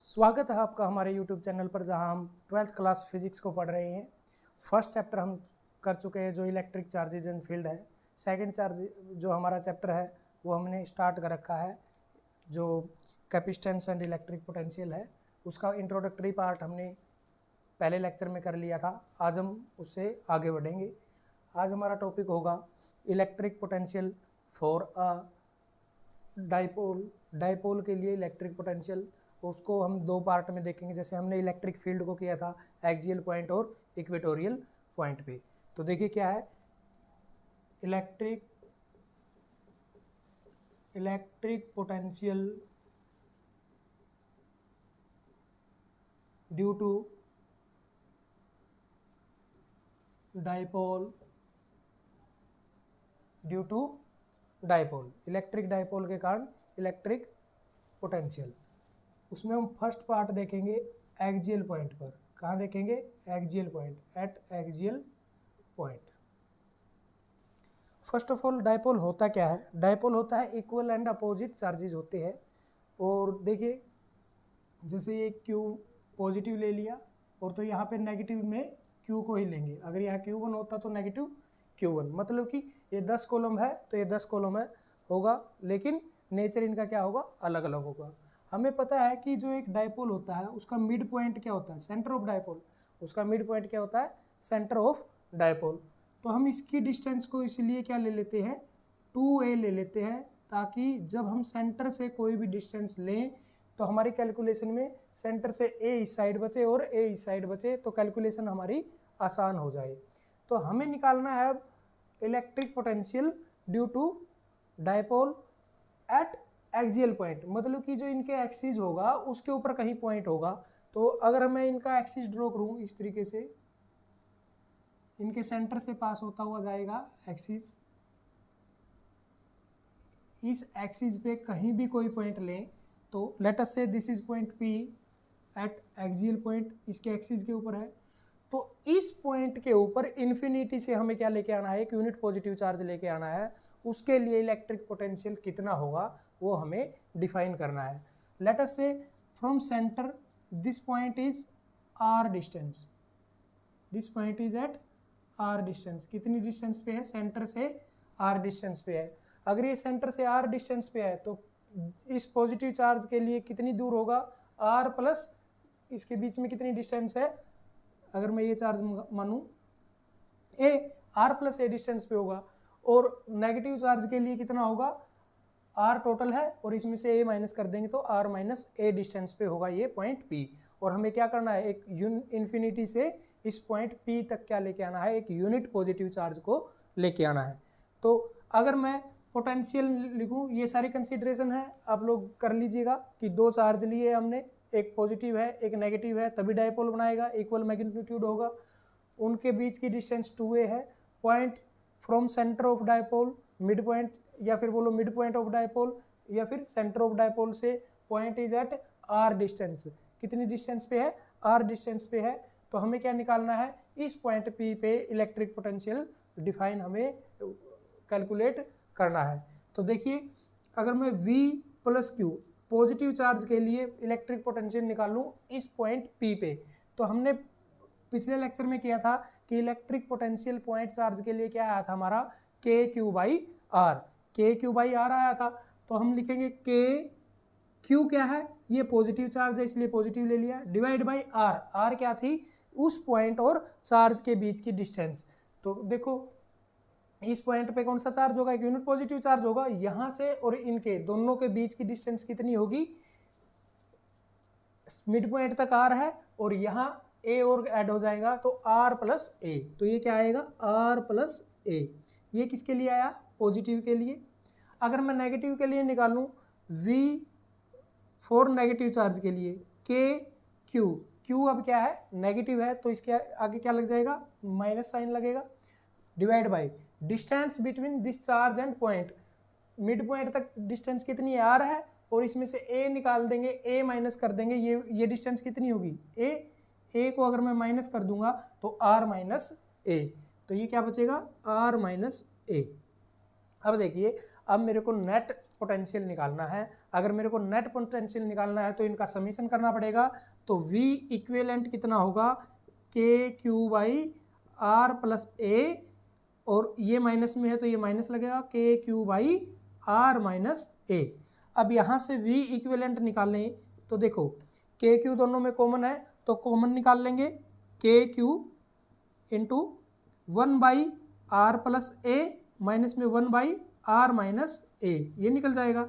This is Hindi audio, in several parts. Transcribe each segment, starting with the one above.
स्वागत है आपका हमारे YouTube चैनल पर, जहां हम 12th क्लास फिजिक्स को पढ़ रहे हैं। फर्स्ट चैप्टर हम कर चुके हैं जो इलेक्ट्रिक चार्जेज एंड फील्ड है। सेकंड चार्ज जो हमारा चैप्टर है वो हमने स्टार्ट कर रखा है, जो कैपेसिटेंस एंड इलेक्ट्रिक पोटेंशियल है। उसका इंट्रोडक्टरी पार्ट हमने पहले लेक्चर में कर लिया था। आज हम उससे आगे बढ़ेंगे। आज हमारा टॉपिक होगा electric potential for a dipole. Dipole के लिए इलेक्ट्रिक पोटेंशियल, उसको हम दो पार्ट में देखेंगे। जैसे हमने इलेक्ट्रिक फील्ड को किया था एक्सियल पॉइंट और इक्वेटोरियल पॉइंट पे। तो देखिए क्या है electric potential due to dipole, electric dipole के कारण इलेक्ट्रिक पोटेंशियल। उसमें हम फर्स्ट पार्ट देखेंगे एक्सियल पॉइंट पर। कहाँ देखेंगे? Axial point, at axial point. First of all dipole होता क्या है? डाइपोल होता है इक्वल एंड अपोजिट चार्जेस होते हैं। और देखिए जैसे ये Q पॉजिटिव ले लिया, और तो यहाँ पे नेगेटिव में Q को ही लेंगे। अगर यहाँ Q1 होता तो नेगेटिव Q1, मतलब कि ये 10 कॉलम है तो ये 10 कॉलम है होगा, लेकिन नेचर इनका क्या होगा? अलग अलग होगा। हमें पता है कि जो एक डाइपोल होता है उसका मिड पॉइंट क्या होता है? Centre of dipole. उसका मिड पॉइंट क्या होता है? Centre of dipole. तो हम इसकी डिस्टेंस को इसलिए क्या ले लेते हैं? 2a ले लेते हैं, ताकि जब हम सेंटर से कोई भी डिस्टेंस लें तो हमारी कैलकुलेशन में सेंटर से a इस साइड बचे और a इस साइड बचे, तो कैलकुलेशन हमारी आसान हो जाए। तो हमें निकालना है अब electric potential due to dipole at axial point, मतलब कि जो इनके एक्सिस होगा उसके ऊपर कहीं पॉइंट होगा। तो अगर मैं इनका एक्सिस ड्रॉ करूं इस तरीके से, इनके सेंटर से पास होता हुआ जाएगा एक्सिस। इस एक्सिस पे कहीं भी कोई पॉइंट लें तो लेट अस से this is point P eight axial point, इसके एक्सिस के ऊपर है। तो इस पॉइंट के ऊपर इन्फिनिटी से हमें क्या लेके आना है? एक यूनिट पॉजिटिव चार्ज लेके आना है। उसके लिए इलेक्ट्रिक पोटेंशियल कितना होगा वो हमें डिफाइन करना है। Let us say from centre this point is r distance, this point is at r distance. कितनी डिस्टेंस पे है? सेंटर से r डिस्टेंस पे है। अगर ये सेंटर से r डिस्टेंस पे है तो इस पॉजिटिव चार्ज के लिए कितनी दूर होगा? r प्लस इसके बीच में कितनी डिस्टेंस है? अगर मैं ये चार्ज मानूं a, r plus a distance पे होगा। और नेगेटिव चार्ज के लिए कितना होगा? r टोटल है और इसमें से a माइनस कर देंगे तो r माइनस a डिस्टेंस पे होगा ये पॉइंट P। और हमें क्या करना है? एक इन्फिनिटी से इस पॉइंट P तक क्या लेके आना है? एक यूनिट पॉजिटिव चार्ज को लेके आना है। तो अगर मैं पोटेंशियल लिखूं, ये सारी कंसीडरेशन है, आप लोग कर लीजिएगा कि दो चार्ज लिए हमने, एक पॉजिटिव है एक नेगेटिव है, तभी डाइपोल बनाएगा, इक्वल मैग्नीट्यूड होगा। उनके बीच की डिस्टेंस 2a है। Point from centre of dipole, mid point, या फिर बोलो मिड पॉइंट ऑफ डाइपोल, या फिर सेंटर ऑफ डाइपोल से point is at r distance. कितनी डिस्टेंस पे है? r डिस्टेंस पे है। तो हमें क्या निकालना है? इस पॉइंट P पे इलेक्ट्रिक पोटेंशियल डिफाइन हमें कैलकुलेट करना है। तो देखिए अगर मैं V plus Q positive charge के लिए इलेक्ट्रिक पोटेंशियल निकालूं इस पॉइंट P पे, तो हमने पिछले लेक्चर में किया था कि इलेक्ट्रिक पोटेंशियल पॉइंट चार्ज के लिए क्या आया था हमारा? KQ/R। KQ/R आया था। तो हम लिखेंगे Q क्या है? ये पॉजिटिव चार्ज है इसलिए पॉजिटिव ले लिया, डिवाइड बाई R। R क्या थी? उस पॉइंट और चार्ज के बीच की डिस्टेंस। तो देखो इस पॉइंट पे कौन सा चार्ज होगा? एक यूनिट पॉजिटिव चार्ज होगा। यहां से और इनके दोनों के बीच की डिस्टेंस कितनी होगी? मिड पॉइंट तक R है और यहाँ A और ऐड हो जाएगा तो R प्लस A। तो ये क्या आएगा? R plus A। ये किसके लिए आया? पॉजिटिव के लिए। अगर मैं नेगेटिव के लिए निकालूं V फॉर नेगेटिव चार्ज के लिए Q अब क्या है? नेगेटिव है, तो इसके आगे क्या लग जाएगा? माइनस साइन लगेगा, divide by distance between this charge and point. Mid point तक डिस्टेंस कितनी? R है, और इसमें से A निकाल देंगे, A माइनस कर देंगे। ये डिस्टेंस कितनी होगी? A को अगर मैं माइनस कर दूंगा तो R माइनस A। तो ये क्या बचेगा? R minus A। अब देखिए अब मेरे को नेट पोटेंशियल निकालना है अगर मेरे को नेट पोटेंशियल निकालना है तो इनका समीशन करना पड़ेगा। तो V इक्विवेलेंट कितना होगा, के क्यू बाई आर प्लस ए, और ये माइनस में है तो ये माइनस लगेगा, के क्यू बाई आर माइनस ए। अब यहाँ से V इक्विवेलेंट निकालने तो देखो के क्यू दोनों में कॉमन है तो कॉमन निकाल लेंगे, K Q into 1 by R plus A minus में 1 बाई आर माइनस ए, ये निकल जाएगा।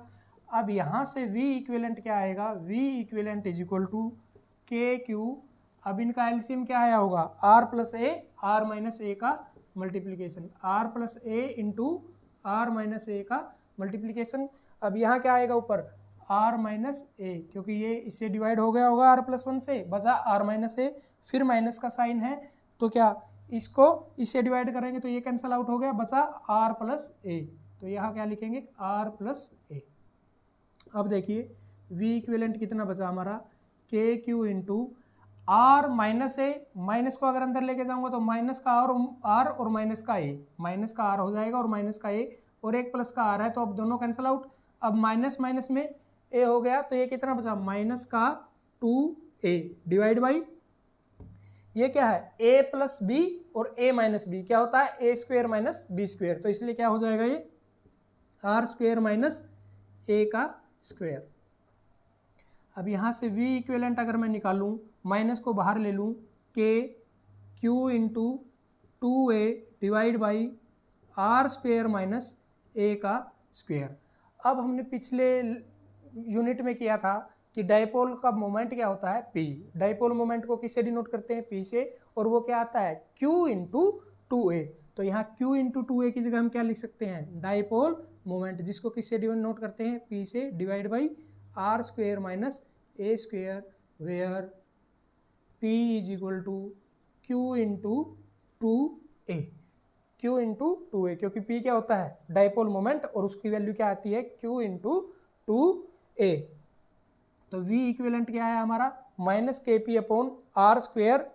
अब यहाँ से V इक्विवेलेंट क्या आएगा, V equivalent is equal to k q, अब इनका एलसीएम क्या आया होगा, r plus a, r minus a का multiplication, r plus a into are minus a का मल्टीप्लीकेशन। अब यहाँ क्या आएगा ऊपर, आर माइनस ए, क्योंकि ये इससे डिवाइड हो गया होगा आर प्लस 1 से, बचा आर माइनस ए, फिर माइनस का साइन है तो क्या इसको इससे डिवाइड करेंगे तो ये कैंसिल आउट हो गया, बचा आर प्लस ए, तो यहाँ क्या लिखेंगे, आर प्लस ए। अब देखिए V इक्विवेलेंट कितना बचा हमारा, K Q into are minus A, minus को अगर अंदर लेके जाऊंगा तो माइनस का आर और माइनस का ए, माइनस का आर हो जाएगा और माइनस का ए, और एक प्लस का आर है तो अब दोनों कैंसिल आउट। अब माइनस माइनस में ए हो गया तो ये कितना बचा, माइनस का 2a डिवाइड बाई ये क्या है, a प्लस बी और a माइनस बी क्या होता है, a square minus B square, तो इसलिए क्या हो जाएगा ये आर स्क्वेयर माइनस a का स्क्वेयर। अब यहाँ से V इक्विवेलेंट अगर मैं निकालूँ, माइनस को बाहर ले लूँ, k Q into 2a divide by are square minus a का स्क्वेयर। अब हमने पिछले यूनिट में किया था कि डाइपोल का मोमेंट क्या होता है, P। डाइपोल मोमेंट को किससे डिनोट करते हैं, P से, और वो क्या आता है, Q इंटू 2a। तो यहाँ Q इंटू 2a की जगह हम क्या लिख सकते हैं, डाइपोल मोमेंट, जिसको किससे डिनोट करते हैं, P से, divide by are square minus A square, where P is equal to Q into 2a, Q into 2a, क्योंकि P क्या होता है, डाइपोल मोमेंट, और उसकी वैल्यू क्या आती है, Q इंटू 2a। तो V इक्विवेलेंट क्या है हमारा, माइनस के P upon are square,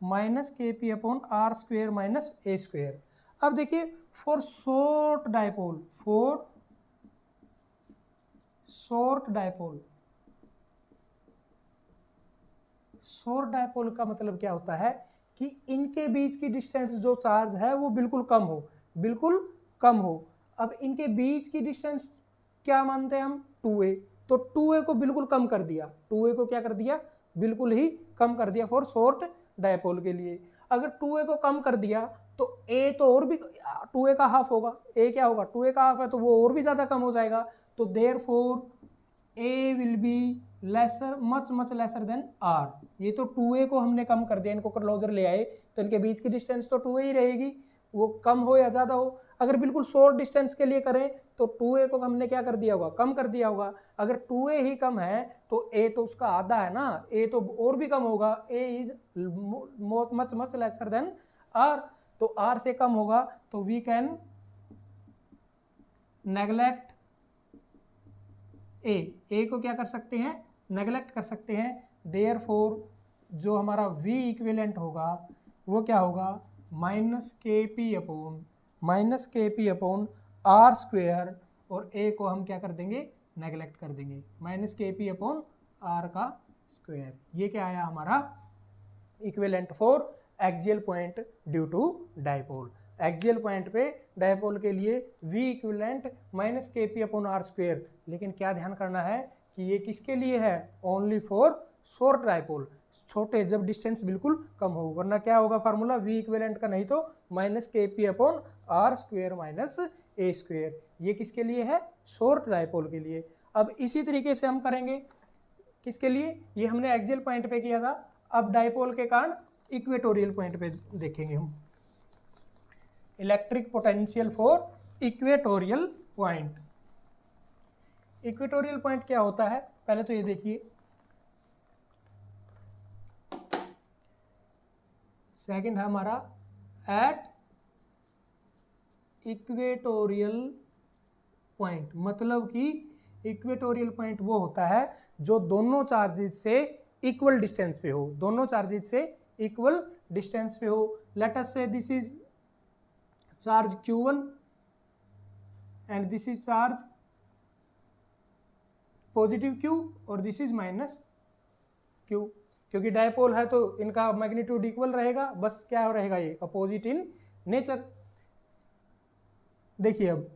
minus के P upon are square minus A square. अब देखिए for short dipole, for short dipole, short dipole का मतलब क्या होता है कि इनके बीच की डिस्टेंस जो चार्ज है वो बिल्कुल कम हो, बिल्कुल कम हो। अब इनके बीच की डिस्टेंस क्या मानते हैं हम, 2a, तो 2a को बिल्कुल कम कर दिया, 2a को क्या कर दिया, बिल्कुल ही कम कर दिया फॉर शॉर्ट डाइपोल के लिए। अगर 2a को कम कर दिया तो a तो और भी 2a का हाफ होगा, a क्या होगा, 2a का हाफ है तो वो और भी ज़्यादा कम हो जाएगा। तो therefore a will be lesser, much lesser than r। ये तो 2a को हमने कम कर दिया, इनको क्लोजर ले आए तो इनके बीच की डिस्टेंस तो 2a ही रहेगी, वो कम हो या ज़्यादा हो। अगर बिल्कुल शॉर्ट डिस्टेंस के लिए करें तो 2a को हमने क्या कर दिया होगा, कम कर दिया होगा। अगर 2a ही कम है तो a तो उसका आधा है ना, a तो और भी कम होगा, a is much lesser than r, तो r से कम होगा तो वी कैन नेग्लेक्ट a को क्या कर सकते हैं, नेग्लेक्ट कर सकते हैं। देयरफॉर जो हमारा v इक्विवेलेंट होगा वो क्या होगा, माइनस के पी अपॉन आर स्क्वेयर, और a को हम क्या कर देंगे, नेग्लेक्ट कर देंगे, माइनस के पी अपॉन आर का स्क्वेयर। ये क्या आया हमारा equivalent for axial point due to dipole. Axial point पे डाइपोल के लिए v इक्विवेलेंट माइनस के पी अपॉन आर स्क्वेयर। लेकिन क्या ध्यान करना है कि ये किसके लिए है, ओनली फॉर शॉर्ट डाइपोल, छोटे जब डिस्टेंस बिल्कुल कम हो, वरना क्या होगा फार्मूला v इक्विवेलेंट का, नहीं तो माइनस के P upon are square minus A square. ये किसके लिए है, शॉर्ट डाइपोल के लिए। अब इसी तरीके से हम करेंगे किसके लिए, ये हमने एक्सियल पॉइंट पे किया था, अब डाइपोल के कारण इक्वेटोरियल पॉइंट पे देखेंगे हम, electric potential for equatorial point. Equatorial point क्या होता है, पहले तो ये देखिए, सेकंड है हमारा एट इक्वेटोरियल पॉइंट, मतलब कि इक्वेटोरियल पॉइंट वो होता है जो दोनों चार्जेस से इक्वल डिस्टेंस पे हो, दोनों चार्जेस से इक्वल डिस्टेंस पे हो। लेट अस से this is charge q1 and this is charge positive Q और दिस इज माइनस क्यू, क्योंकि डायपोल है तो इनका मैग्नीट्यूड इक्वल रहेगा, बस क्या रहेगा ये अपोजिट इन नेचर। देखिए अब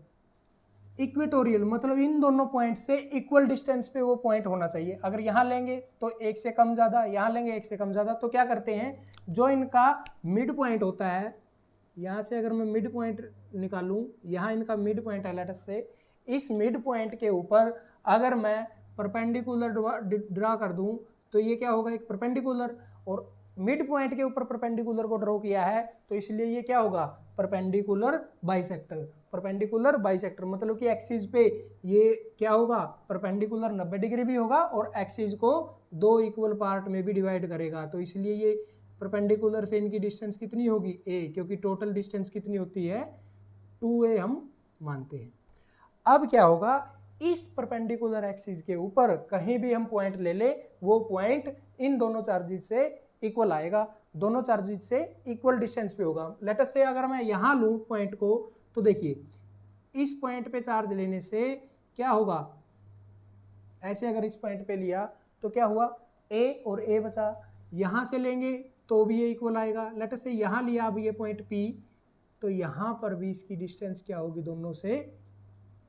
इक्वेटोरियल मतलब इन दोनों पॉइंट से इक्वल डिस्टेंस पे वो पॉइंट होना चाहिए। अगर यहाँ लेंगे तो एक से कम ज़्यादा, यहाँ लेंगे एक से कम ज़्यादा, तो क्या करते हैं जो इनका मिड पॉइंट होता है, यहाँ से अगर मैं मिड पॉइंट निकालूं, यहाँ इनका मिड पॉइंट है लेट्स से, इस मिड पॉइंट के ऊपर अगर मैं परपेंडिकुलर ड्रा कर दूं तो ये क्या होगा एक परपेंडिकुलर, और मिड पॉइंट के ऊपर परपेंडिकुलर को ड्रॉ किया है तो इसलिए ये क्या होगा परपेंडिकुलर बाइसेक्टर। परपेंडिकुलर बाइसेक्टर मतलब कि एक्सिस पे ये क्या होगा परपेंडिकुलर 90 डिग्री भी होगा और एक्सिस को दो इक्वल पार्ट में भी डिवाइड करेगा, तो इसलिए ये परपेंडिकुलर से इनकी डिस्टेंस कितनी होगी a, क्योंकि टोटल डिस्टेंस कितनी होती है 2a हम मानते हैं। अब क्या होगा इस परपेंडिकुलर एक्सिस के ऊपर कहीं भी हम पॉइंट ले ले वो पॉइंट इन दोनों चार्जेस से इक्वल आएगा, दोनों चार्जेस से इक्वल डिस्टेंस पे होगा। लेट अस से अगर मैं यहाँ लूँ पॉइंट को तो देखिए इस पॉइंट पे चार्ज लेने से क्या होगा, ऐसे अगर इस पॉइंट पे लिया तो क्या हुआ a और a बचा, यहाँ से लेंगे तो भी ये इक्वल आएगा। लेट अस से यहाँ लिया अब ये पॉइंट P, तो यहाँ पर भी इसकी डिस्टेंस क्या होगी दोनों से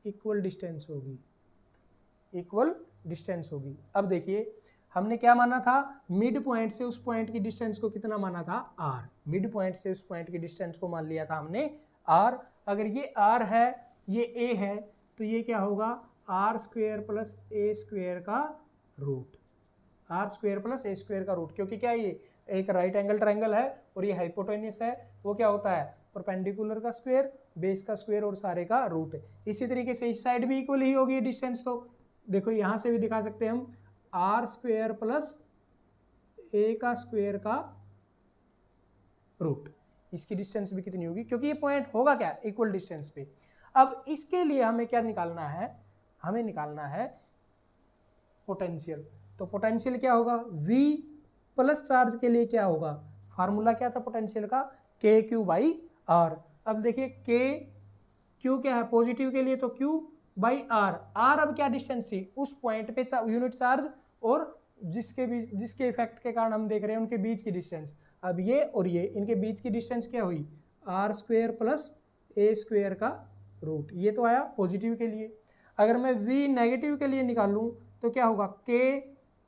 इक्वल डिस्टेंस होगी, इक्वल डिस्टेंस होगी। अब देखिए हमने क्या माना था मिड पॉइंट से उस पॉइंट की डिस्टेंस को कितना माना था r, मिड पॉइंट से उस पॉइंट की डिस्टेंस को मान लिया था हमने r। अगर ये r है ये a है तो ये क्या होगा r square plus a square का root, r square plus a square का रूट, क्योंकि क्या ये एक राइट एंगल ट्रायंगल है और ये हाइपोटेन्यूस है, वो क्या होता है परपेंडिकुलर का स्क्वायर बेस का स्क्वायर और सारे का रूट है। इसी तरीके से इस साइड भी इक्वल ही होगी डिस्टेंस, तो देखो यहाँ से भी दिखा सकते हैं हम आर स्क्वायर प्लस ए का स्क्वायर का रूट, इसकी डिस्टेंस भी कितनी होगी क्योंकि ये पॉइंट होगा क्या इक्वल डिस्टेंस पे। अब इसके लिए हमें क्या निकालना है, हमें निकालना है पोटेंशियल। तो पोटेंशियल क्या होगा v प्लस चार्ज के लिए क्या होगा, फार्मूला क्या था पोटेंशियल का के क्यू बाई आर। अब देखिए के क्यू क्या है पॉजिटिव के लिए तो क्यू बाई आर, आर अब क्या डिस्टेंस थी उस पॉइंट पे यूनिट चार्ज और जिसके बीच जिसके इफेक्ट के कारण हम देख रहे हैं उनके बीच की डिस्टेंस। अब ये और ये इनके बीच की डिस्टेंस क्या हुई R square plus A square का रूट, ये तो आया पॉजिटिव के लिए। अगर मैं v नेगेटिव के लिए निकालूं तो क्या होगा के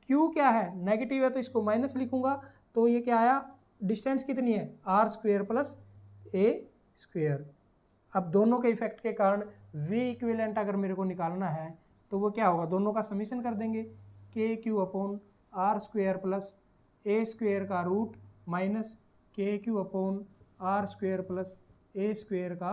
क्यू क्या है नेगेटिव है तो इसको माइनस लिखूंगा, तो ये क्या आया डिस्टेंस कितनी है R square plus A square. अब दोनों के इफेक्ट के कारण v इक्विवेलेंट अगर मेरे को निकालना है तो वो क्या होगा दोनों का समीशन कर देंगे K Q upon are square plus A square का root minus K Q upon are square plus A square का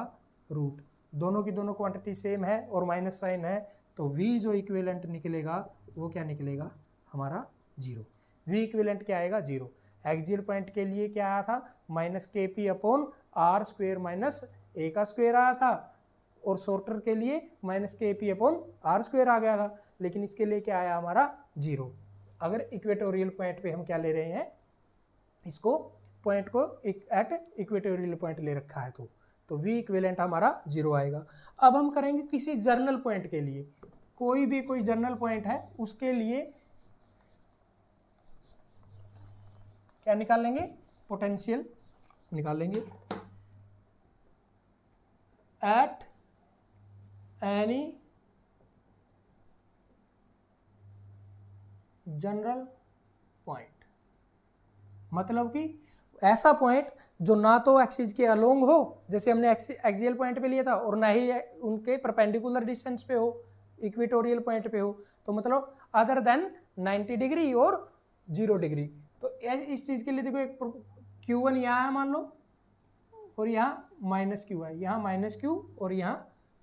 रूट। दोनों की दोनों क्वांटिटी सेम है और माइनस साइन है तो v जो इक्विवेलेंट निकलेगा वो क्या निकलेगा हमारा जीरो। v इक्विवेलेंट क्या आएगा जीरो। एक्सियल पॉइंट के लिए क्या आया था माइनस के P upon are square minus a का स्क्वेयर आया था और शॉर्टर के लिए माइनस के पी अपॉन आर स्क्वेयर आ गया था, लेकिन इसके लिए क्या आया हमारा जीरो। अगर इक्वेटोरियल पॉइंट पे हम क्या ले रहे हैं इसको पॉइंट को एट इक्वेटोरियल पॉइंट ले रखा है तो v इक्विवेलेंट हमारा जीरो आएगा। अब हम करेंगे किसी जर्नल पॉइंट के लिए, कोई जर्नल पॉइंट है उसके लिए क्या निकाल लेंगे पोटेंशियल निकाल लेंगे एट एनी जनरल पॉइंट, मतलब कि ऐसा पॉइंट जो ना तो एक्सिस के अलोंग हो जैसे हमने एक्सियल पॉइंट पे लिया था और ना ही उनके परपेंडिकुलर डिस्टेंस पे हो इक्वेटोरियल पॉइंट पे हो, तो मतलब अदर देन 90 डिग्री और 0 डिग्री। तो इस चीज़ के लिए देखो एक Q1 यहाँ है मान लो और यहाँ माइनस क्यू है, यहाँ माइनस क्यू और यहाँ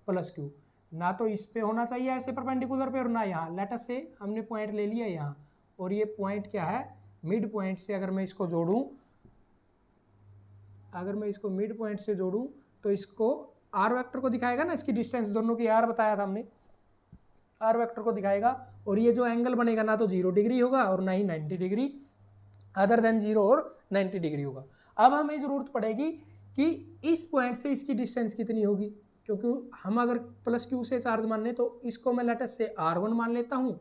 प्लस क्यू, ना तो इस पे होना चाहिए ऐसे परपेंडिकुलर पे और ना यहाँ। लेट अस से हमने पॉइंट ले लिया यहाँ और ये पॉइंट क्या है मिड पॉइंट से अगर मैं इसको जोड़ूँ, अगर मैं इसको मिड पॉइंट से जोड़ूँ तो इसको आर वेक्टर को दिखाएगा ना, इसकी डिस्टेंस दोनों की आर बताया था हमने, आर वेक्टर को दिखाएगा और ये जो एंगल बनेगा ना तो 0 डिग्री होगा और ना ही 90 डिग्री, अदर देन 0 और 90 डिग्री होगा। अब हमें ज़रूरत पड़ेगी कि इस पॉइंट से इसकी डिस्टेंस कितनी होगी, क्योंकि हम अगर प्लस क्यू से चार्ज मान लें तो इसको मैं लेट अस से R1 मान लेता हूँ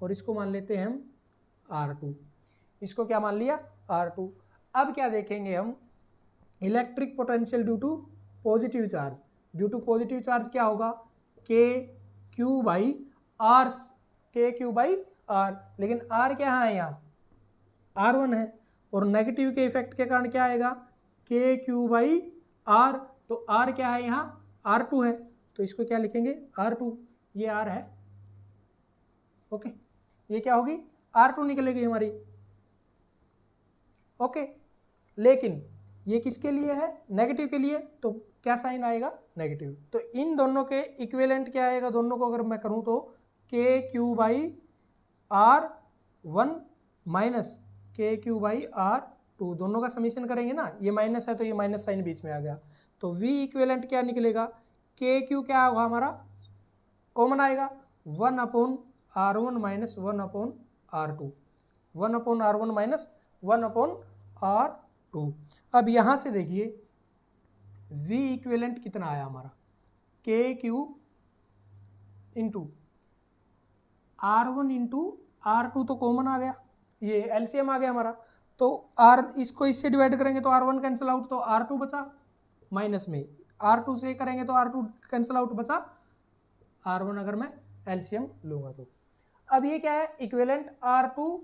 और इसको मान लेते हैं हम R2। इसको क्या मान लिया? R2। अब क्या देखेंगे हम, electric potential due to positive charge. Due to positive charge क्या होगा? KQ by R, KQ by R, लेकिन R क्या है यहाँ? R1 है। और नेगेटिव के इफेक्ट के कारण क्या आएगा? KQ बाई आर, तो R क्या है यहाँ? R2 है, तो इसको क्या लिखेंगे? R2। ये R है, ओके। ये क्या होगी? R2 निकलेगी हमारी, ओके। लेकिन ये किसके लिए है? नेगेटिव के लिए, तो क्या साइन आएगा? नेगेटिव। तो इन दोनों के इक्विवेलेंट क्या आएगा? दोनों को अगर मैं करूं तो KQ by R1 minus KQ by R2, दोनों का समीशन करेंगे ना, ये माइनस है तो ये माइनस साइन बीच में आ गया, तो V इक्विवेलेंट क्या निकलेगा? KQ क्या होगा हमारा? कॉमन आएगा 1/R1 minus 1/R2, 1/R1 minus 1/R2। अब यहाँ से देखिए V इक्विवेलेंट कितना आया हमारा? KQ into R1 into R2, तो कॉमन आ गया, ये एलसीएम आ गया हमारा। तो R इसको इससे डिवाइड करेंगे तो R1 कैंसिल आउट, तो R2 बचा, माइनस में R2 से करेंगे तो R2 कैंसिल आउट, बचा R1 अगर मैं एलसीएम लूंगा तो। अब ये क्या है? इक्विवेलेंट R2,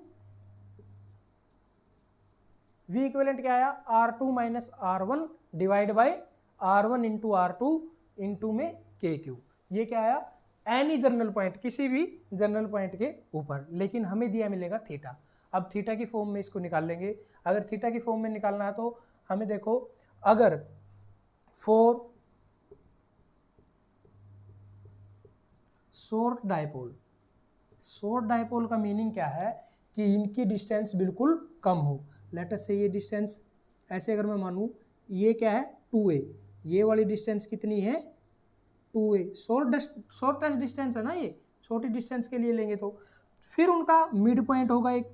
V इक्विवेलेंट क्या आया? R2 minus R1 divide by R1 into R2 into में KQ। ये क्या आया? एनी जनरल पॉइंट, किसी भी जनरल पॉइंट के ऊपर, लेकिन हमें दिया मिलेगा थीटा। अब थीटा की फॉर्म में इसको निकाल लेंगे। अगर थीटा की फॉर्म में निकालना है तो हमें देखो, अगर for short dipole, short dipole का मीनिंग क्या है? कि इनकी डिस्टेंस बिल्कुल कम हो। लेट अस से ये डिस्टेंस ऐसे अगर मैं मानूँ, ये क्या है? 2a, ये वाली डिस्टेंस कितनी है? 2a, शॉर्टेस्ट डिस्टेंस है ना, ये छोटी डिस्टेंस के लिए लेंगे तो फिर उनका मिड पॉइंट होगा एक,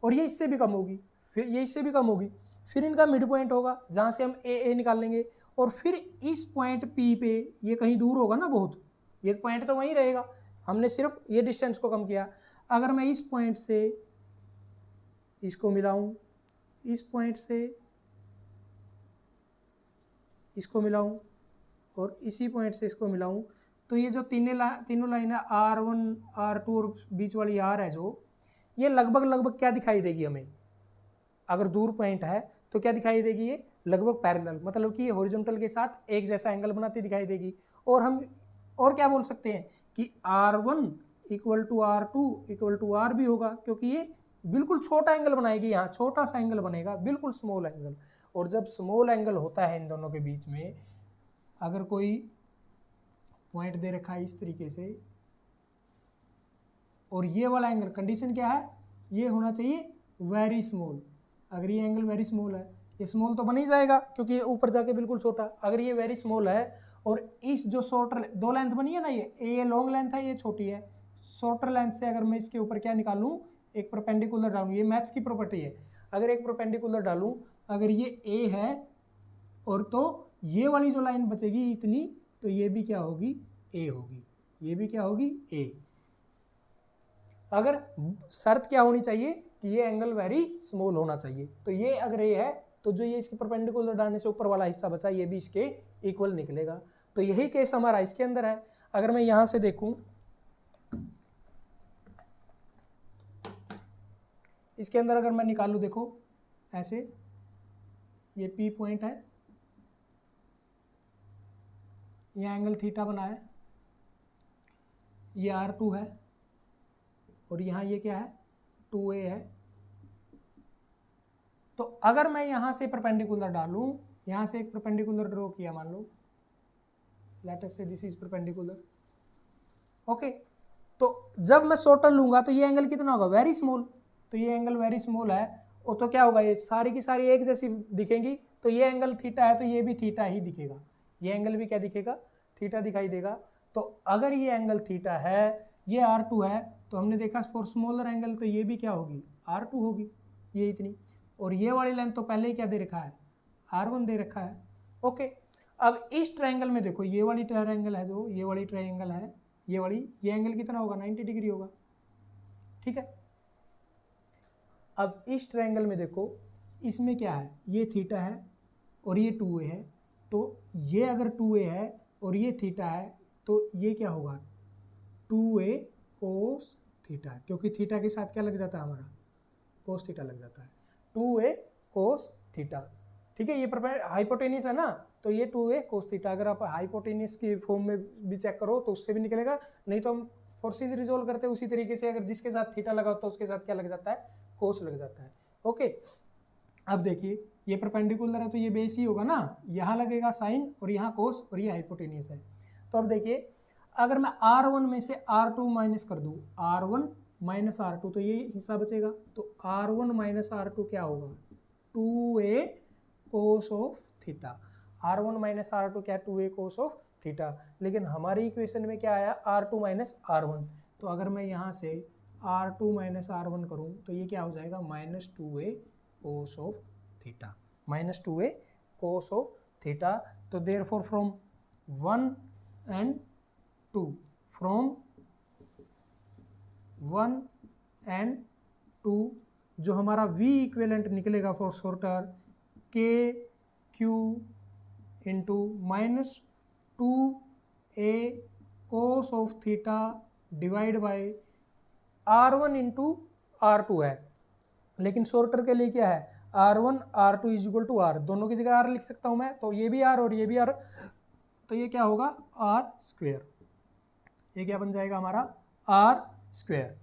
और ये इससे भी कम होगी, फिर ये इससे भी कम होगी, फिर इनका मिड पॉइंट होगा जहाँ से हम ए निकाल लेंगे, और फिर इस पॉइंट P पे ये कहीं दूर होगा ना बहुत, ये पॉइंट तो वहीं रहेगा, हमने सिर्फ ये डिस्टेंस को कम किया। अगर मैं इस पॉइंट से इसको मिलाऊं, इस पॉइंट से इसको मिलाऊं, और इसी पॉइंट से इसको मिलाऊं, तो ये जो तीनों लाइन है R1 R2 और बीच वाली R है जो, ये लगभग क्या दिखाई देगी हमें? अगर दूर पॉइंट है तो क्या दिखाई देगी? ये लगभग पैरेलल, मतलब कि ये हॉरिजॉन्टल के साथ एक जैसा एंगल बनाती दिखाई देगी। और हम और क्या बोल सकते हैं कि R1 equal to R2 equal to R भी होगा, क्योंकि ये बिल्कुल छोटा एंगल बनाएगी, यहाँ छोटा सा एंगल बनेगा, बिल्कुल स्मॉल एंगल। और जब स्मॉल एंगल होता है इन दोनों के बीच में, अगर कोई पॉइंट दे रखा है इस तरीके से, और ये वाला एंगल, कंडीशन क्या है? ये होना चाहिए वेरी स्मॉल। अगर ये एंगल वेरी स्मॉल है, ये स्मॉल तो बन ही जाएगा क्योंकि ये ऊपर जाके बिल्कुल छोटा। अगर ये वेरी स्मॉल है और इस जो शॉर्टर दो लेंथ बनी है ना, ये लॉन्ग लेंथ है, ये छोटी है, शॉर्टर लेंथ से अगर मैं इसके ऊपर क्या निकालूं? एक परपेंडिकुलर डालूं, ये मैथ्स की प्रॉपर्टी है। अगर एक परपेंडिकुलर डालूं, अगर ये ए है और तो ये वाली जो लाइन बचेगी इतनी, तो ये भी क्या होगी? ए होगी, ये भी क्या होगी? ए। अगर शर्त क्या होनी चाहिए कि ये एंगल वेरी स्मॉल होना चाहिए, तो ये अगर ये है तो जो ये इसके परपेंडिकुलर डालने से ऊपर वाला हिस्सा बचा, ये भी इसके इक्वल निकलेगा। तो यही केस हमारा इसके अंदर है। अगर मैं यहां से देखूं, इसके अंदर अगर मैं निकालूं, देखो ऐसे, ये P पॉइंट है, ये एंगल थीटा बना है, ये R2 है, और यहाँ ये क्या है? 2a है। तो अगर मैं यहाँ से परपेंडिकुलर डालूं, यहाँ से एक परपेंडिकुलर ड्रॉ किया, मान लो लेट अस से दिस इज परपेंडिकुलर, ओके। तो जब मैं शॉर्टर लूंगा तो ये एंगल कितना होगा? Very small. तो ये एंगल वेरी स्मॉल है, और तो क्या होगा? ये सारी की सारी एक जैसी दिखेंगी, तो ये एंगल थीटा है तो ये भी थीटा ही दिखेगा, ये एंगल भी क्या दिखेगा? थीटा दिखाई देगा। तो अगर ये एंगल थीटा है, ये R2 है, तो हमने देखा फॉर स्मॉलर एंगल तो ये भी क्या होगी? R2 होगी, ये इतनी। और ये वाली लेंथ तो पहले ही क्या दे रखा है? R1 दे रखा है, ओके। अब इस ट्रायंगल में देखो, ये वाली ट्रायंगल है जो, ये वाली ट्रायंगल है, ये वाली, ये एंगल कितना होगा? 90 डिग्री होगा, ठीक है। अब इस ट्रायंगल में देखो, इसमें क्या है, ये थीटा है और ये 2a है, तो ये अगर 2a है और ये थीटा है तो ये क्या होगा 2a cos थीटा, क्योंकि थीटा के साथ क्या लग जाता है हमारा cos थीटा लग जाता है, 2a cos थीटा। ठीक है, ये हाइपोटेनियस है ना, तो ये 2a cos थीटा। अगर आप हाइपोटेनियस की फॉर्म में भी चेक करो तो उससे भी निकलेगा, नहीं तो हम फोर्सेज रिजोल्व करते हैं उसी तरीके से, अगर जिसके साथ थीटा लगा होता है उसके साथ क्या लग जाता है cos लग जाता है। ओके, अब देखिए ये परपेंडिकुलर है तो ये बेस ही होगा ना, यहाँ लगेगा साइन और यहाँ कोस और ये हाइपोटेनियस है। तो अब देखिए अगर मैं R1 में से R2 माइनस कर दूँ, R1 माइनस R2 तो ये हिस्सा बचेगा, तो R1 माइनस R2 क्या होगा 2a cos of theta. R1 minus R2 क्या 2a कोस ऑफ थीटा, लेकिन हमारी इक्वेशन में क्या आया R2 माइनस R1, तो अगर मैं यहाँ से R2 माइनस R1 करूँ तो ये क्या हो जाएगा minus 2a cos of theta, minus 2a cos of theta. तो therefore from 1 and 2, from 1 and 2 जो हमारा V इक्विवेलेंट निकलेगा for shorter k Q into minus 2a cos of theta divide by R1 into R2 है, लेकिन शॉर्टर के लिए क्या है R1 R2 is equal to R, दोनों की जगह R लिख सकता हूं मैं, तो ये भी R और ये भी R, तो ये क्या होगा R स्क्वेयर, ये क्या बन जाएगा हमारा R स्क्वेयर।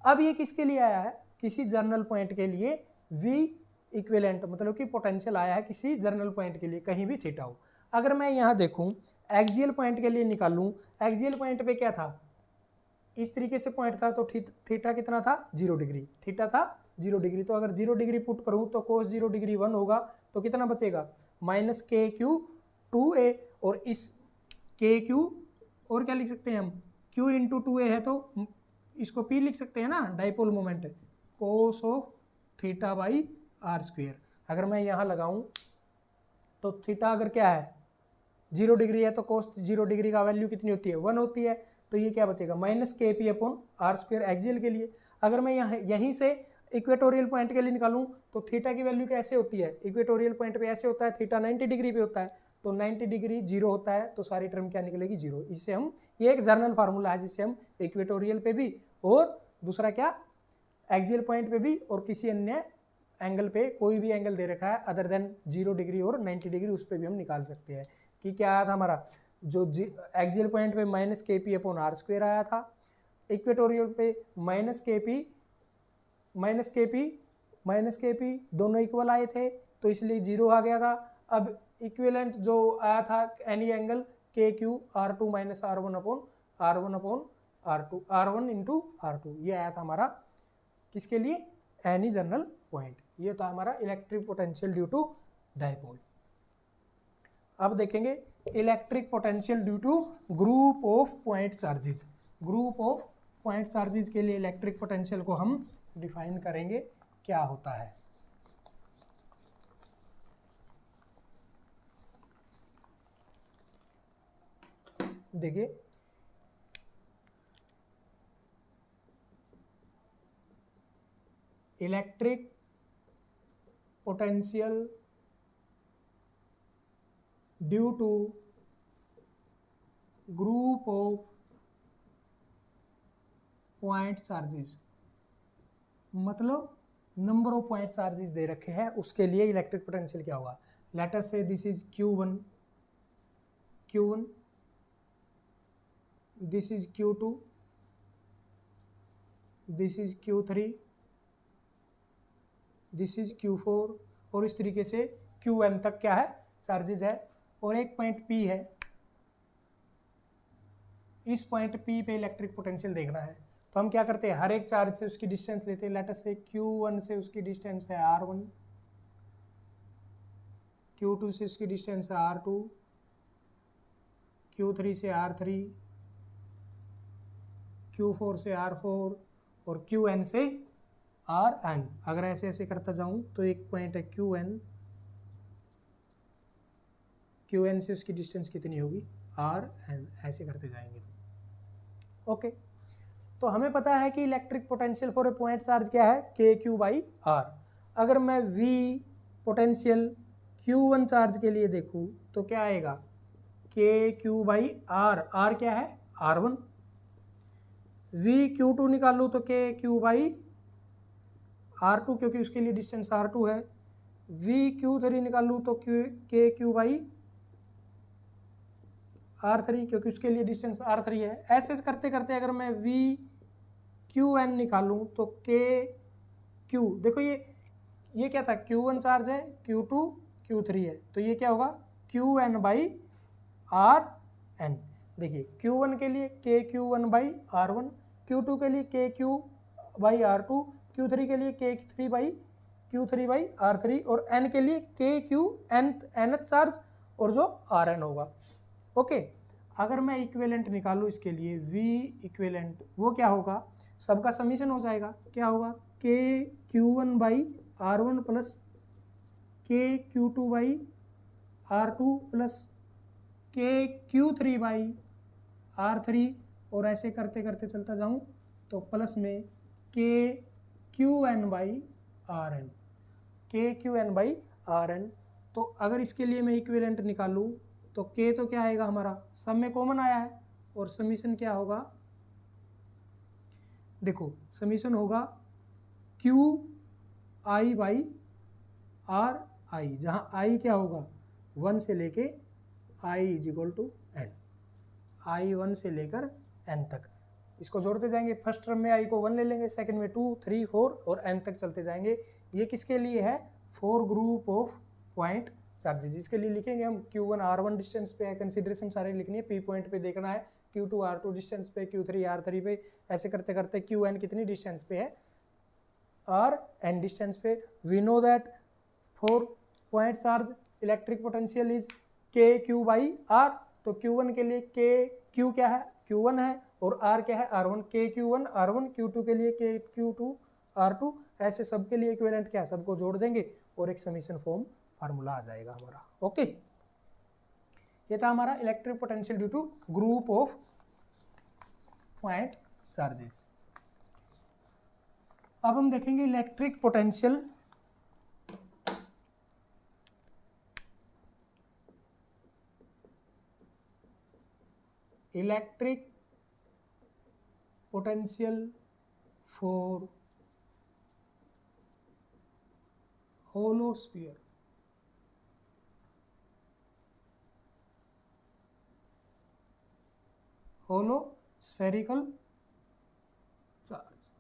अब ये किसके लिए आया है, किसी जर्नल पॉइंट के लिए V इक्विवेलेंट, मतलब कि पोटेंशियल आया है किसी जर्नल पॉइंट के लिए, कहीं भी थीटा हो। अगर मैं यहाँ देखूँ एक्सियल पॉइंट के लिए निकालूँ, एक्सियल पॉइंट पे क्या था, इस तरीके से पॉइंट था, तो थीटा कितना था 0 डिग्री, थीटा था 0 डिग्री, तो अगर 0 डिग्री पुट करूं तो कोस 0 डिग्री 1 होगा, तो कितना बचेगा माइनस के क्यू 2a, और इस के क्यू और क्या लिख सकते हैं हम q इंटू 2a है तो इसको p लिख सकते हैं ना, dipole moment cos of theta by are square. अगर मैं यहाँ लगाऊं तो थीटा अगर क्या है 0 डिग्री है तो कोस 0 डिग्री का वैल्यू कितनी होती है 1 होती है, तो ये क्या बचेगा माइनस के P upon are square axial के लिए। अगर मैं यहाँ यहीं से इक्वेटोरियल पॉइंट के लिए निकालूं तो थीटा की वैल्यू कैसे होती है, इक्वेटोरियल पॉइंट पे ऐसे होता है, थीटा 90 डिग्री पे होता है, तो 90 डिग्री 0 होता है, तो सारी टर्म क्या निकलेगी 0। इससे हम, ये एक जर्नल फार्मूला है जिससे हम इक्वेटोरियल पे भी और दूसरा क्या एक्सियल पॉइंट पे भी और किसी अन्य एंगल पे, कोई भी एंगल दे रखा है अदर देन 0 डिग्री और 90 डिग्री, उस पर भी हम निकाल सकते हैं कि क्या आया था हमारा, जो एक्सियल पॉइंट पे माइनस के पी अपॉन आर स्क्वेयर आया था, इक्वेटोरियल पे माइनस के पी दोनों इक्वल आए थे तो इसलिए 0 आ गया था। अब इक्विवेलेंट जो आया था एनी एंगल के Q R2 minus R1 upon R2 R1 into R2, ये आया था हमारा किसके लिए एनी जर्नल पॉइंट, ये था हमारा electric potential due to dipole. अब देखेंगे electric potential due to group of point charges. Group of point charges के लिए इलेक्ट्रिक पोटेंशियल को हम डिफाइन करेंगे क्या होता है। देखिए electric potential due to group of point charges, मतलब नंबर ऑफ पॉइंट चार्जेस दे रखे हैं उसके लिए इलेक्ट्रिक पोटेंशियल क्या होगा। लेट अस से this is Q1, this is Q2, this is Q3, this is Q4, और इस तरीके से Qn तक क्या है चार्जेस है, और एक पॉइंट P है, इस पॉइंट P पे इलेक्ट्रिक पोटेंशियल देखना है। तो हम क्या करते हैं हर एक चार्ज से उसकी डिस्टेंस लेते हैं, लेट अस से Q1 से उसकी डिस्टेंस है R1, Q2 से उसकी डिस्टेंस है R2, Q3 से R3, Q4 से R4 और Qn से Rn। अगर ऐसे ऐसे करता जाऊं तो एक पॉइंट है Qn से उसकी डिस्टेंस कितनी होगी Rn, ऐसे करते जाएंगे तो ओके। तो हमें पता है कि electric potential for a point charge क्या है, के क्यू बाई आर। अगर मैं वी पोटेंशियल Q1 चार्ज के लिए देखूँ तो क्या आएगा, के क्यू बाई आर। आर क्या है, R1। वी Q2 निकालूँ तो के क्यू बाई R2, क्योंकि उसके लिए डिस्टेंस R2 है। वी Q3 निकालूँ तो के क्यू बाई R3, क्योंकि उसके लिए डिस्टेंस R3 है। ऐसे करते करते अगर मैं वी QN निकालूँ तो के क्यू, देखो ये क्या था, Q1 चार्ज है, Q2 Q3 है, तो ये क्या होगा, QN बाई RN। देखिए Q1 के लिए के Q1 बाई R1, Q2 के लिए के क्यू बाई R2, Q3 के लिए के three by Q3 by R3, और N के लिए के क्यू nth चार्ज और जो Rn होगा। ओके, अगर मैं इक्विवेलेंट निकालूँ इसके लिए, V इक्विवेलेंट वो क्या होगा, सबका समीशन हो जाएगा, क्या होगा, के Q1 बाई R1 प्लस के Q2 बाई R2 प्लस के Q3 बाई R3, और ऐसे करते करते चलता जाऊँ तो प्लस में के QN बाई RN, के QN बाई RN। तो अगर इसके लिए मैं इक्विवेलेंट निकालूँ तो के तो क्या आएगा हमारा, सब में कॉमन आया है, और समीशन क्या होगा, देखो समीशन होगा क्यू आई बाई आर आई, जहाँ आई क्या होगा 1 से लेके I is equal to N, आई 1 से लेकर एन तक। इसको जोड़ते जाएंगे, फर्स्ट टर्म में आई को 1 ले लेंगे, सेकंड में 2 3 4 और एन तक चलते जाएंगे। ये किसके लिए है, four group of point charges. इसके लिए लिखेंगे हम Q1 R1 डिस्टेंस पे है, कंसिडरेशन सारे लिखनी है, P पॉइंट पे देखना है, Q2 R2 डिस्टेंस पे, Q3 R3 पे, ऐसे करते करते Qn कितनी डिस्टेंस पे है, Rn डिस्टेंस पे। We know that for point charge electric potential is K Q by R. तो Q1 के लिए के क्यू क्या है, Q1 है, और R क्या है, R1। के Q1 R1, Q2 के लिए के Q2 R2, ऐसे सबके लिए इक्विवेलेंट क्या है, सबको जोड़ देंगे और एक समीशन फॉर्म फार्मूला आ जाएगा हमारा। ओके, ये था हमारा electric potential due to group of point charges. अब हम देखेंगे electric potential for hollow sphere. Hollow spherical charge,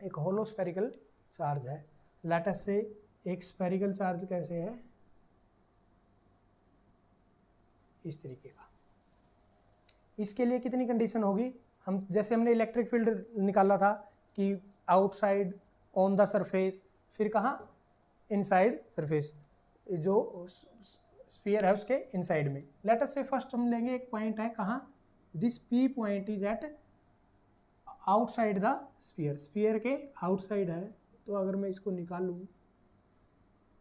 एक होलो स्फेरिकल चार्ज है। लेट अस से एक स्फेरिकल चार्ज कैसे है, इस तरीके का। इसके लिए कितनी कंडीशन होगी, हम जैसे हमने इलेक्ट्रिक फील्ड निकाला था कि आउटसाइड, ऑन द सरफेस, फिर कहाँ, इनसाइड सरफेस, जो स्फीयर है उसके इनसाइड में। लेट अस से फर्स्ट हम लेंगे एक पॉइंट है, कहाँ, this P point is at outside the sphere, sphere के आउटसाइड है। तो अगर मैं इसको निकालूँ,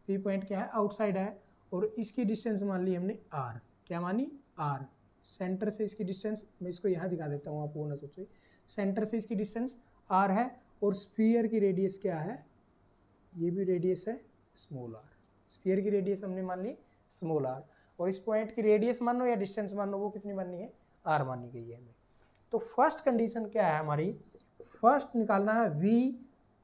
P पॉइंट क्या है, आउटसाइड है, और इसकी डिस्टेंस मान ली हमने R, क्या मानी, R। सेंटर से इसकी डिस्टेंस, मैं इसको यहाँ दिखा देता हूँ, आप वो ना सोचिए, सेंटर से इसकी डिस्टेंस R है, और स्फीयर की रेडियस क्या है, ये भी रेडियस है स्मॉल r। स्फीयर की रेडियस हमने मान ली स्मॉल r, और इस पॉइंट की रेडियस मान लो या डिस्टेंस मान लो, वो कितनी माननी है, r मानी गई है हमें। तो फर्स्ट कंडीशन क्या है हमारी, फर्स्ट निकालना है v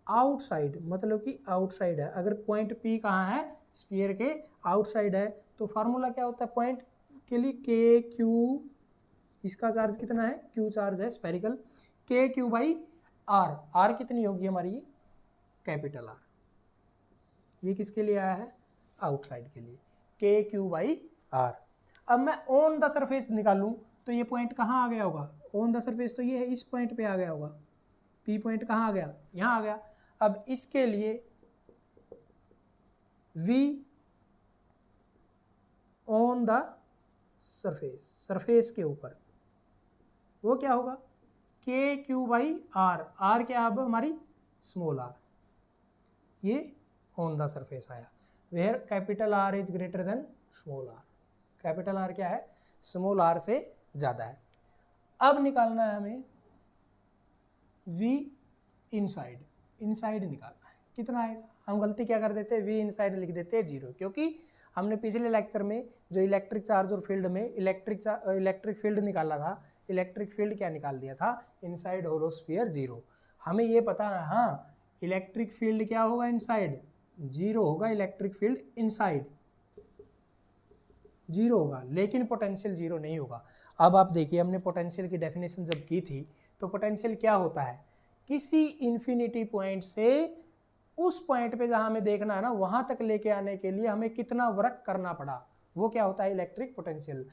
आउटसाइड, मतलब कि आउटसाइड है। अगर पॉइंट P कहाँ है, स्फीयर के आउटसाइड है, तो फार्मूला क्या होता है पॉइंट के लिए, के क्यू, इसका चार्ज कितना है, क्यू चार्ज है स्फेरिकल, के क्यू बाई आर। आर कितनी होगी हमारी, कैपिटल आर। ये किसके लिए आया है, आउटसाइड के लिए, के क्यू बाई आर। अब मैं ऑन द सरफेस निकालूं तो ये पॉइंट कहाँ आ गया होगा, ऑन द सरफेस तो ये है, इस पॉइंट पे आ गया होगा, पी पॉइंट कहाँ आ गया, यहाँ आ गया। अब इसके लिए we on the surface, surface के ऊपर, वो क्या होगा, के क्यू बाई आर। आर क्या अब हमारी स्मॉल आर, ये ऑन द सरफेस आया, where capital R is greater than small R. Capital R क्या है, स्मॉल आर से ज़्यादा है। अब निकालना है हमें v इनसाइड, इनसाइड निकालना है। कितना आएगा? हम गलती क्या कर देते हैं, v इनसाइड लिख देते हैं 0, क्योंकि हमने पिछले लेक्चर में जो इलेक्ट्रिक चार्ज और फील्ड में इलेक्ट्रिक फील्ड निकाला था, इलेक्ट्रिक फील्ड क्या निकाल दिया था, इनसाइड होलो स्फीयर 0। हमें ये पता है हाँ इलेक्ट्रिक फील्ड क्या होगा, इनसाइड 0 होगा, इलेक्ट्रिक फील्ड इनसाइड 0 होगा, लेकिन पोटेंशियल 0 नहीं होगा। अब आप देखिए हमने पोटेंशियल की डेफिनेशन जब की थी तो पोटेंशियल क्या होता है, किसी इन्फिनिटी पॉइंट से उस पॉइंट पे जहां हमें देखना है ना वहां तक लेके आने के लिए हमें कितना वर्क करना पड़ा, वो क्या होता है इलेक्ट्रिक पोटेंशियल।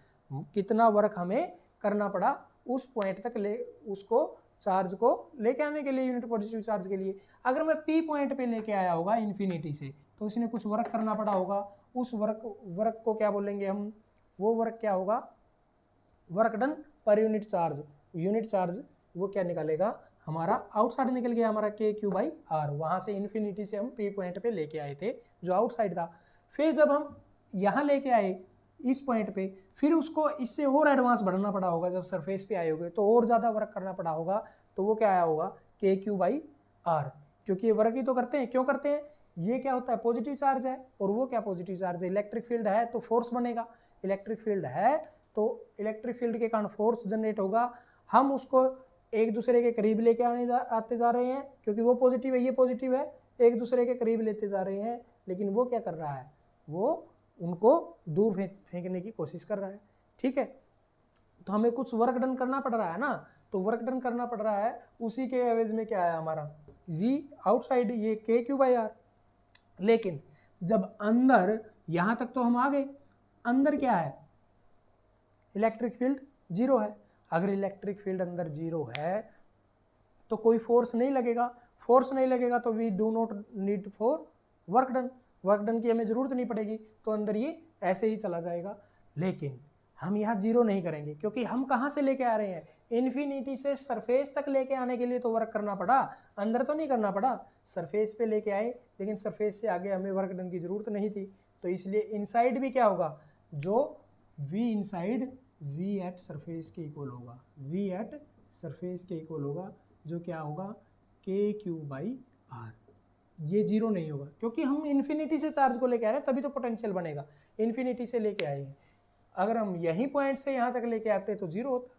कितना वर्क हमें करना पड़ा उस पॉइंट तक ले, उसको चार्ज को लेके आने के लिए, यूनिट पॉजिटिव चार्ज के लिए। अगर मैं पी पॉइंट पे लेके आया होगा इन्फिनिटी से तो उसने कुछ वर्क करना पड़ा होगा, उस वर्क को क्या बोलेंगे हम, वो वर्क क्या होगा, work done per unit charge. Unit charge वो क्या निकालेगा, हमारा आउटसाइड निकल गया हमारा KQ/R। वहां से इन्फिनिटी से हम पी पॉइंट पे लेके आए थे जो आउटसाइड था। फिर जब हम यहाँ लेके आए इस पॉइंट पे, फिर उसको इससे और एडवांस बढ़ना पड़ा होगा, जब सरफेस पे आए होगे तो और ज़्यादा वर्क करना पड़ा होगा, तो वो क्या आया होगा KQ/R। क्योंकि ये वर्क ही तो करते हैं, क्यों करते हैं, ये क्या होता है पॉजिटिव चार्ज है और वो क्या पॉजिटिव चार्ज है, इलेक्ट्रिक फील्ड है तो फोर्स बनेगा, इलेक्ट्रिक फील्ड है तो इलेक्ट्रिक फील्ड के कारण फोर्स जनरेट होगा। हम उसको एक दूसरे के करीब लेके आते जा रहे हैं, क्योंकि वो पॉजिटिव है ये पॉजिटिव है, एक दूसरे के करीब लेते जा रहे हैं, लेकिन वो क्या कर रहा है, वो उनको दूर फेंकने की कोशिश कर रहा है। ठीक है, तो हमें कुछ वर्क डन करना पड़ रहा है ना, तो वर्क डन करना पड़ रहा है, उसी के एवज में क्या है हमारा v आउटसाइड ये KQ/R। लेकिन जब अंदर यहां तक तो हम आ गए, अंदर क्या है इलेक्ट्रिक फील्ड 0 है। अगर इलेक्ट्रिक फील्ड अंदर 0 है तो कोई फोर्स नहीं लगेगा, फोर्स नहीं लगेगा तो we do not need for work done, work done की हमें जरूरत नहीं पड़ेगी, तो अंदर ये ऐसे ही चला जाएगा। लेकिन हम यहाँ 0 नहीं करेंगे, क्योंकि हम कहाँ से लेके आ रहे हैं, इन्फिनिटी से सरफेस तक लेके आने के लिए तो वर्क करना पड़ा, अंदर तो नहीं करना पड़ा, सरफेस पे लेके आए, लेकिन सरफेस से आगे हमें वर्क डन की जरूरत नहीं थी, तो इसलिए इनसाइड भी क्या होगा, जो v inside v at surface के इक्वल होगा, v एट सरफेस के इक्वल होगा, जो क्या होगा KQ/R। ये 0 नहीं होगा, क्योंकि हम इन्फिनिटी से चार्ज को लेके आ रहे हैं, तभी तो पोटेंशियल बनेगा, इन्फिनिटी से लेके आए हैं। अगर हम यहीं पॉइंट से यहाँ तक लेके आते तो 0 होता,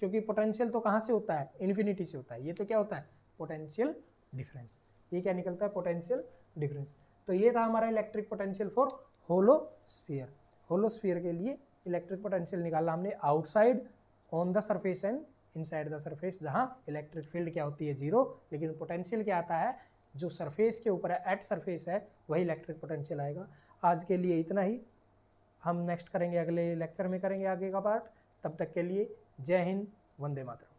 क्योंकि पोटेंशियल तो कहाँ से होता है, इन्फिनिटी से होता है। ये तो क्या होता है पोटेंशियल डिफरेंस, ये क्या निकलता है पोटेंशियल डिफरेंस। तो ये था हमारा electric potential for hollow sphere. Hollow sphere के लिए इलेक्ट्रिक पोटेंशियल निकाला हमने outside on the surface and inside the surface, जहाँ इलेक्ट्रिक फील्ड क्या होती है 0, लेकिन पोटेंशियल क्या आता है, जो सरफेस के ऊपर है एट सरफेस है वही इलेक्ट्रिक पोटेंशियल आएगा। आज के लिए इतना ही, हम नेक्स्ट करेंगे, अगले लेक्चर में करेंगे आगे का पार्ट। तब तक के लिए जय हिंद, वंदे मातरम।